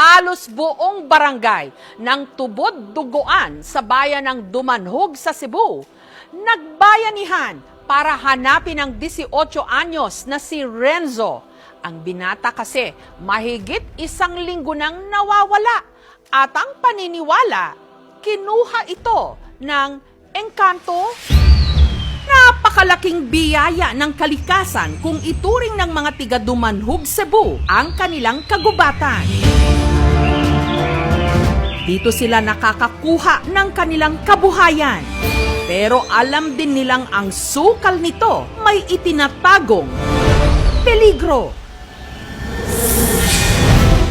halos buong barangay ng Tubod-Duguan sa bayan ng Dumanhog sa Cebu, nagbayanihan para hanapin ang 18 anyos na si Renzo. Ang binata kasi mahigit 1 linggo nang nawawala at ang paniniwala, kinuha ito ng engkanto. Napakalaking biyaya ng kalikasan kung ituring ng mga tiga Dumanhog, Cebu ang kanilang kagubatan. Dito sila nakakakuha ng kanilang kabuhayan. Pero alam din nilang ang sukal nito may itinatagong peligro.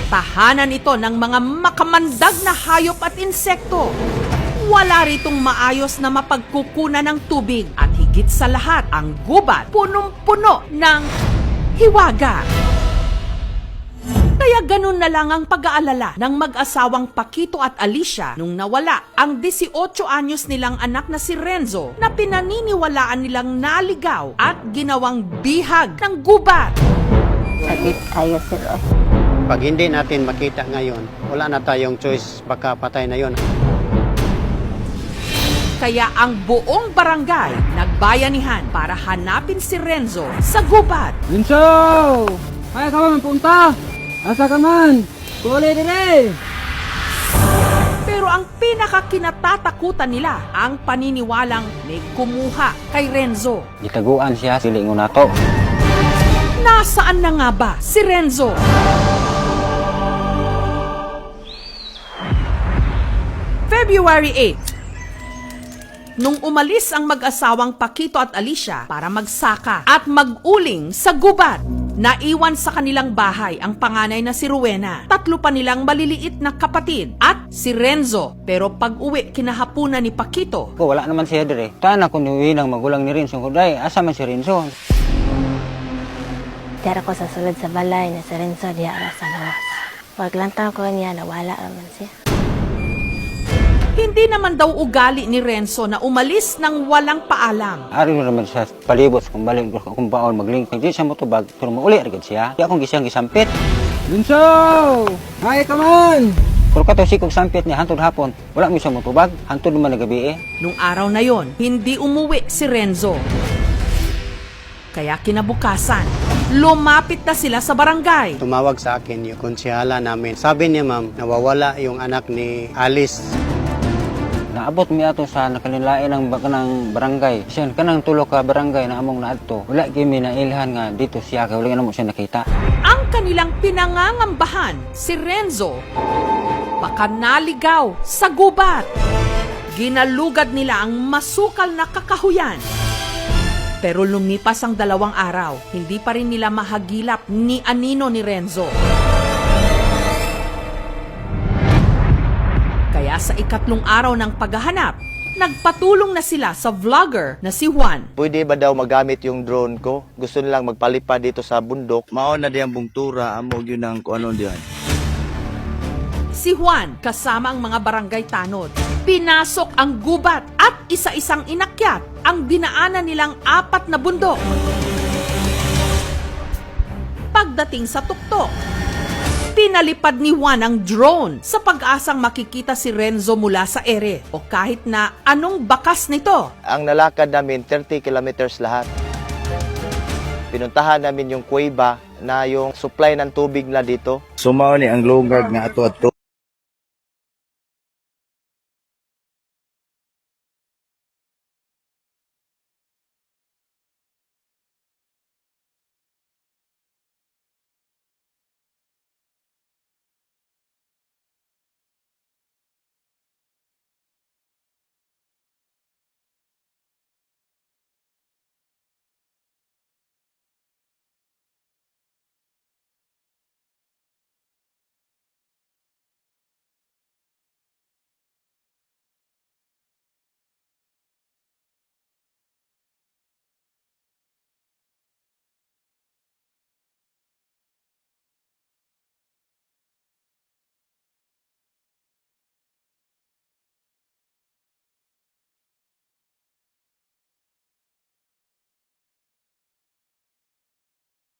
Tahanan ito ng mga makamandag na hayop at insekto. Wala ritong maayos na mapagkukunan ng tubig at higit sa lahat ang gubat punong-puno ng hiwaga. Kaya ganun na lang ang pag-aalala ng mag-asawang Paquito at Alicia nung nawala ang 18 anyos nilang anak na si Renzo na pinaniniwalaan nilang naligaw at ginawang bihag ng gubat. Sakit kayo sila. Pag hindi natin makita ngayon, wala na tayong choice, baka patay na yon. Kaya ang buong barangay nagbayanihan para hanapin si Renzo sa gubat. Renzo! Kaya ka man punta! Asa ka man? Kuli dire! Pero ang pinakakinatatakutan nila ang paniniwalang may kumuha kay Renzo. Gitaguan siya, silingon nato. Nasaan na nga ba si Renzo? February 8. Nung umalis ang mag-asawang Paquito at Alicia para magsaka at mag-uling sa gubat, naiwan sa kanilang bahay ang panganay na si Rowena, 3 pa nilang maliliit na kapatid at si Renzo. Pero pag-uwi kinahapunan ni Paquito, Wala naman siya dire. Tana ko niuwi ng magulang ni Renzo. Kuday, asa man si Renzo? Tira ko sa sulod sa balay na si Renzo diya sa lawas. Paglantang ko niya, nawala naman siya. hindi naman daw ugali ni Renzo na umalis ng walang paalam. Ari mo naman sa palibot kung balik ko kung baon maglingkod di sa motobag pero mauli agad siya. Di akong gisang gisampit. Renzo! Hay ka man! Pero kato sikog sampit ni hantod hapon. Wala mo siya motobag, hantod naman na gabi eh. Nung araw na yon, hindi umuwi si Renzo. Kaya kinabukasan, lumapit na sila sa barangay. Tumawag sa akin yung konsyala namin. Sabi niya, ma'am, nawawala yung anak ni Alice. Naabot mi ato sa nakalilain ng barangay. Siya kanang tulo ka barangay na among naadto. Wala kimi na ilhan nga dito siya kay wala na mo siya nakita. Ang kanilang pinangangambahan, si Renzo, baka naligaw sa gubat. Ginalugad nila ang masukal na kakahuyan. Pero lumipas ang 2 araw, hindi pa rin nila mahagilap ni anino ni Renzo. Kaya sa 3 araw ng paghahanap, nagpatulong na sila sa vlogger na si Juan. Pwede ba daw magamit yung drone ko? Gusto nilang magpalipad dito sa bundok. Mao na diyang bungtura, amog yun ang kung ano diyan. Si Juan kasama ang mga barangay tanod. Pinasok ang gubat at isa-isang inakyat ang dinaanan nilang 4 na bundok. Pagdating sa tuktok, pinalipad ni Juan ang drone sa pag-asang makikita si Renzo mula sa ere o kahit na anong bakas nito. Ang nalakad namin 30 kilometers lahat. Pinuntahan namin yung kuweba na yung supply ng tubig na dito. Sumao ni ang lungag nga ato.